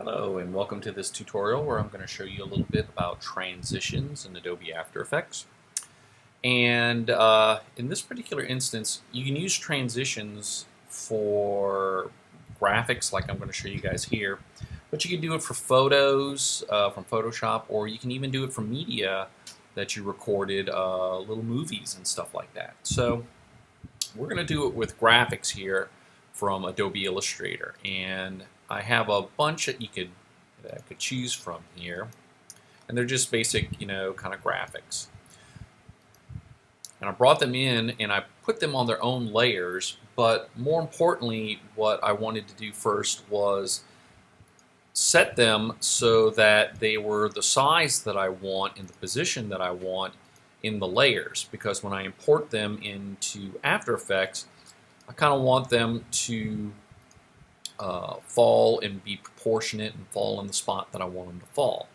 Hello and welcome to this tutorial where I'm going to show you a little bit about transitions in Adobe After Effects. And in this particular instance, you can use transitions for graphics like I'm going to show you guys here, but you can do it for photos from Photoshop, or you can even do it from media that you recorded, little movies and stuff like that. So we're going to do it with graphics here from Adobe Illustrator, and I have a bunch that I could choose from here, and they're just basic, kind of graphics. And I brought them in and I put them on their own layers, but more importantly, what I wanted to do first was set them so that they were the size that I want in the position that I want in the layers, because when I import them into After Effects, I kind of want them to fall and be proportionate and fall in the spot that I want them to fall.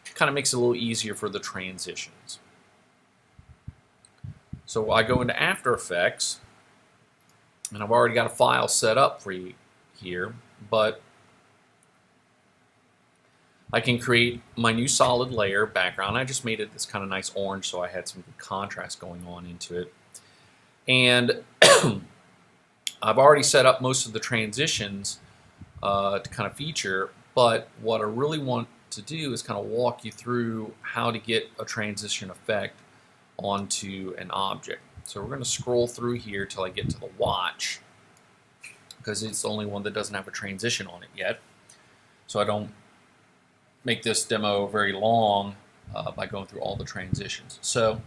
It kind of makes it a little easier for the transitions. So I go into After Effects, and I've already got a file set up for you here, but I can create my new solid layer background. I just made it this kind of nice orange so I had some good contrast going on into it. And I've already set up most of the transitions to kind of feature, but what I really want to do is kind of walk you through how to get a transition effect onto an object. So we're going to scroll through here till I get to the watch, because it's the only one that doesn't have a transition on it yet. So I don't make this demo very long by going through all the transitions. So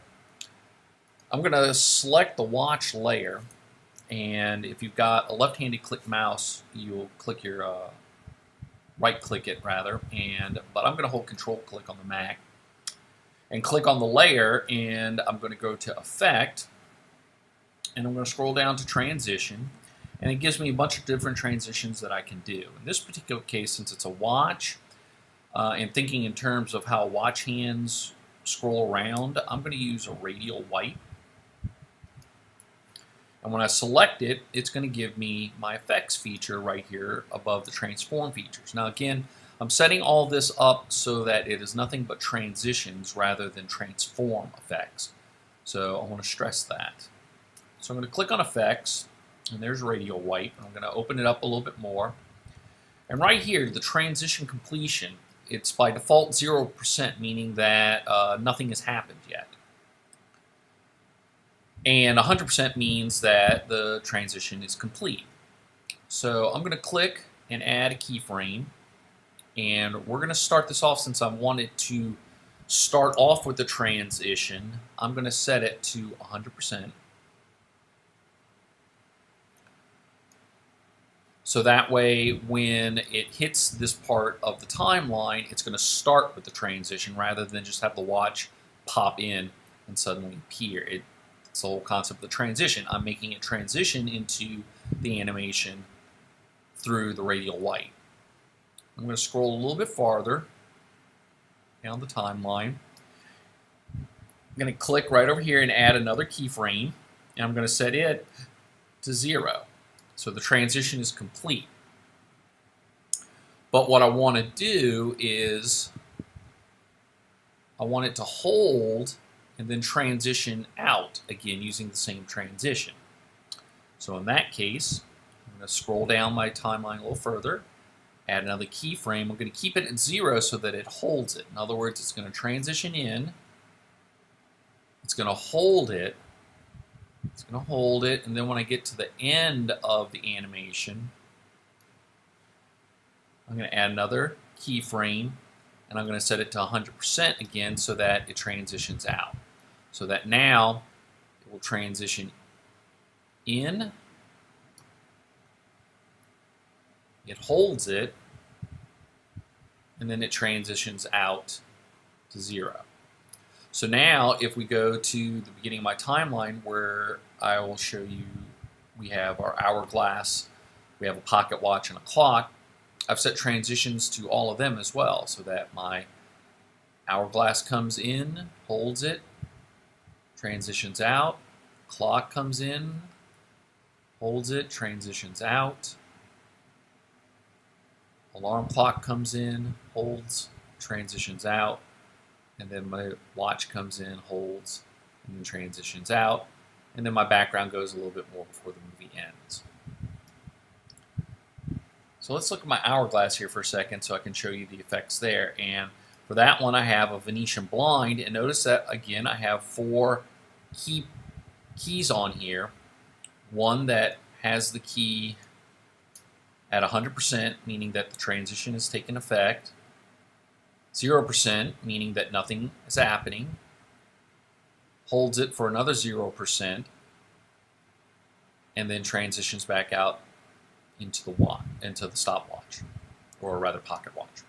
I'm going to select the watch layer, and if you've got a left-handed click mouse, you'll click your right-click it rather. But I'm going to hold Control-click on the Mac and click on the layer, and I'm going to go to Effect, and I'm going to scroll down to Transition, and it gives me a bunch of different transitions that I can do. In this particular case, since it's a watch, and thinking in terms of how watch hands scroll around, I'm going to use a radial wipe. And when I select it, it's going to give me my effects feature right here above the transform features. Now again, I'm setting all this up so that it is nothing but transitions rather than transform effects. So I want to stress that. So I'm going to click on effects, and there's radial wipe. I'm going to open it up a little bit more. And right here, the transition completion, it's by default 0%, meaning that nothing has happened yet. And 100% means that the transition is complete. So I'm going to click and add a keyframe. And we're going to start this off, since I wanted to start off with the transition. I'm going to set it to 100%. So that way, when it hits this part of the timeline, it's going to start with the transition rather than just have the watch pop in and suddenly appear. It's the whole concept of the transition. I'm making it transition into the animation through the radial wipe. I'm going to scroll a little bit farther down the timeline. I'm going to click right over here and add another keyframe, and I'm going to set it to 0. So the transition is complete. But what I want to do is I want it to hold and then transition out again using the same transition. So in that case, I'm going to scroll down my timeline a little further, add another keyframe. I'm going to keep it at 0 so that it holds it. In other words, it's going to transition in, it's going to hold it, it's going to hold it, and then when I get to the end of the animation, I'm going to add another keyframe, and I'm going to set it to 100% again so that it transitions out. So that now it will transition in, it holds it, and then it transitions out to 0. So now if we go to the beginning of my timeline, where I will show you we have our hourglass, we have a pocket watch and a clock, I've set transitions to all of them as well, so that my hourglass comes in, holds it, transitions out, clock comes in, holds it, transitions out, Alarm clock comes in, holds, transitions out, and then my watch comes in, holds, and then transitions out, and then my background goes a little bit more before the movie ends. So let's look at my hourglass here for a second so I can show you the effects there. And for that one, I have a Venetian blind, and notice that again I have 4 keys on here. One that has the key at 100%, meaning that the transition has taken effect. 0%, meaning that nothing is happening. Holds it for another 0%, and then transitions back out into the stopwatch, or rather pocket watch.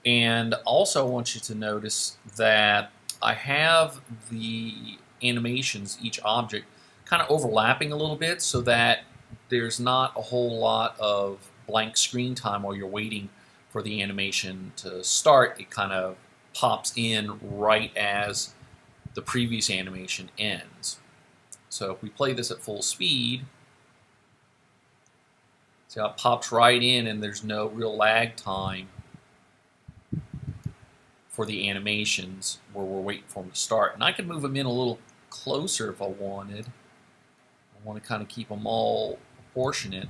And also I want you to notice that I have the animations, each object, kind of overlapping a little bit so that there's not a whole lot of blank screen time while you're waiting for the animation to start. It kind of pops in right as the previous animation ends. So if we play this at full speed, see how it pops right in and there's no real lag time for the animations where we're waiting for them to start. And I can move them in a little closer if I wanted. I want to kind of keep them all proportionate,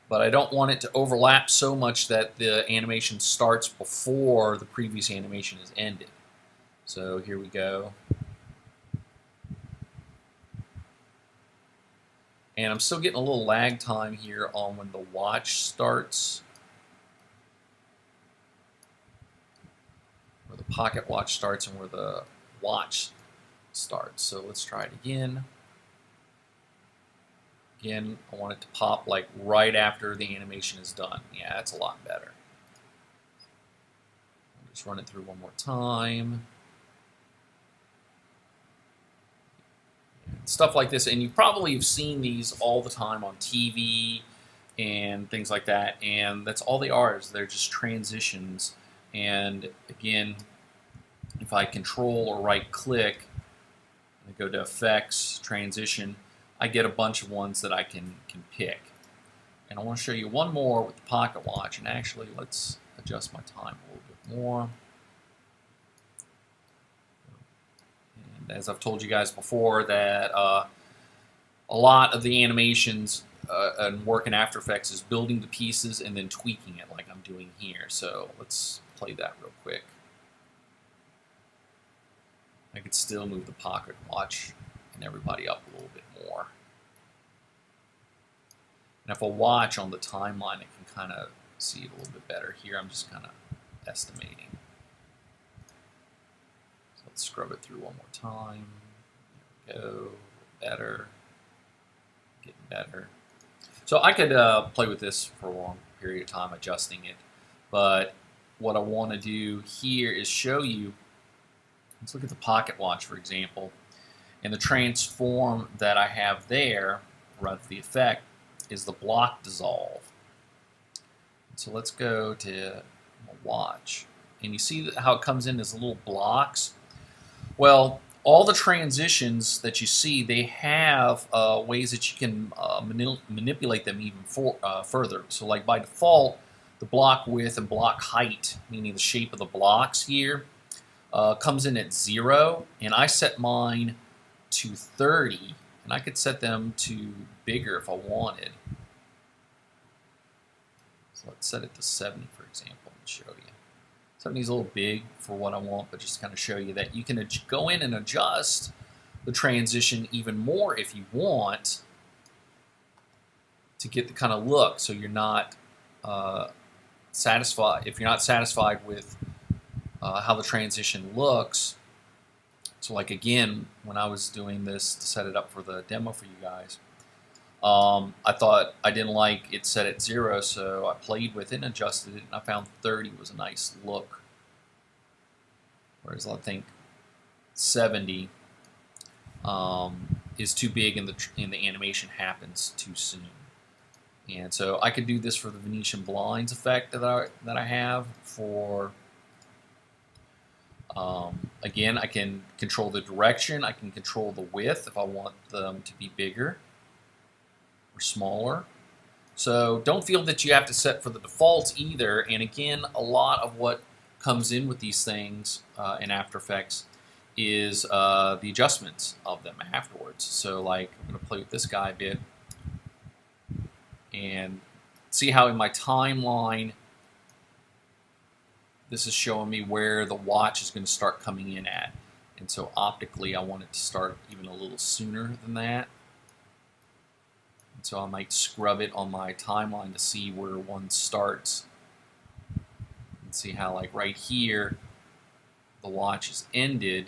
but I don't want it to overlap so much that the animation starts before the previous animation is ended. So here we go. And I'm still getting a little lag time here on when the watch starts, where the pocket watch starts and where the watch starts. So let's try it again. Again, I want it to pop like right after the animation is done. Yeah, that's a lot better. I'll just run it through one more time. Stuff like this, and you probably have seen these all the time on TV and things like that, and that's all they are, is they're just transitions. And again, if I control or right click and go to effects, transition, I get a bunch of ones that I can pick. And I want to show you one more with the pocket watch, and actually let's adjust my time a little bit more. And as I've told you guys before, that a lot of the animations and work in After Effects is building the pieces and then tweaking it like I'm doing here. So let's play that real quick. I could still move the pocket watch and everybody up a little bit more. And if I watch on the timeline, I can kind of see it a little bit better. Here I'm just kind of estimating. So let's scrub it through one more time. There we go. Better. Getting better. So I could play with this for a long period of time, adjusting it. But what I want to do here is show you. Let's look at the pocket watch, for example. And the transform that I have there, rather the effect, is the block dissolve. So let's go to watch. And you see how it comes in as little blocks? Well, all the transitions that you see, they have ways that you can manipulate them even further. So like by default, the block width and block height, meaning the shape of the blocks here, comes in at 0, and I set mine to 30, and I could set them to bigger if I wanted. So let's set it to 70, for example, and show you. 70 is a little big for what I want, but just to kind of show you that you can go in and adjust the transition even more if you want to get the kind of look, so you're not satisfied. If you're not satisfied with how the transition looks, so like again, when I was doing this to set it up for the demo for you guys, I thought I didn't like it set at 0, so I played with it and adjusted it, and I found 30 was a nice look. Whereas I think 70 is too big, and the animation happens too soon. And so I could do this for the Venetian blinds effect that I have for. Again, I can control the direction. I can control the width if I want them to be bigger or smaller. So don't feel that you have to set for the defaults either. And again, a lot of what comes in with these things in After Effects is the adjustments of them afterwards. So like I'm going to play with this guy a bit and see how in my timeline this is showing me where the watch is going to start coming in at. And so optically I want it to start even a little sooner than that. And so I might scrub it on my timeline to see where one starts. And see how like right here the watch is ended.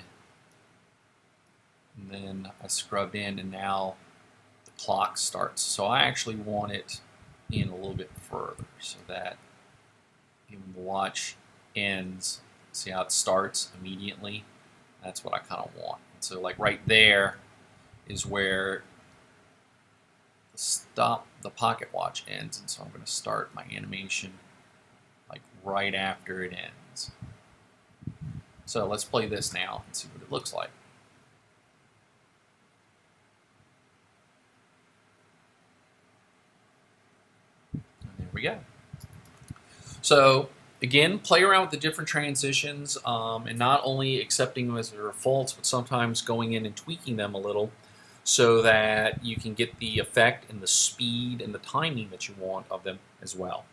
And then I scrub in and now the clock starts. So I actually want it in a little bit further so that when the watch ends, see how it starts immediately? That's what I kind of want. And so like right there is where the pocket watch ends, and so I'm going to start my animation like right after it ends. So let's play this now and see what it looks like. And there we go. So again, play around with the different transitions and not only accepting them as their defaults, but sometimes going in and tweaking them a little so that you can get the effect and the speed and the timing that you want of them as well.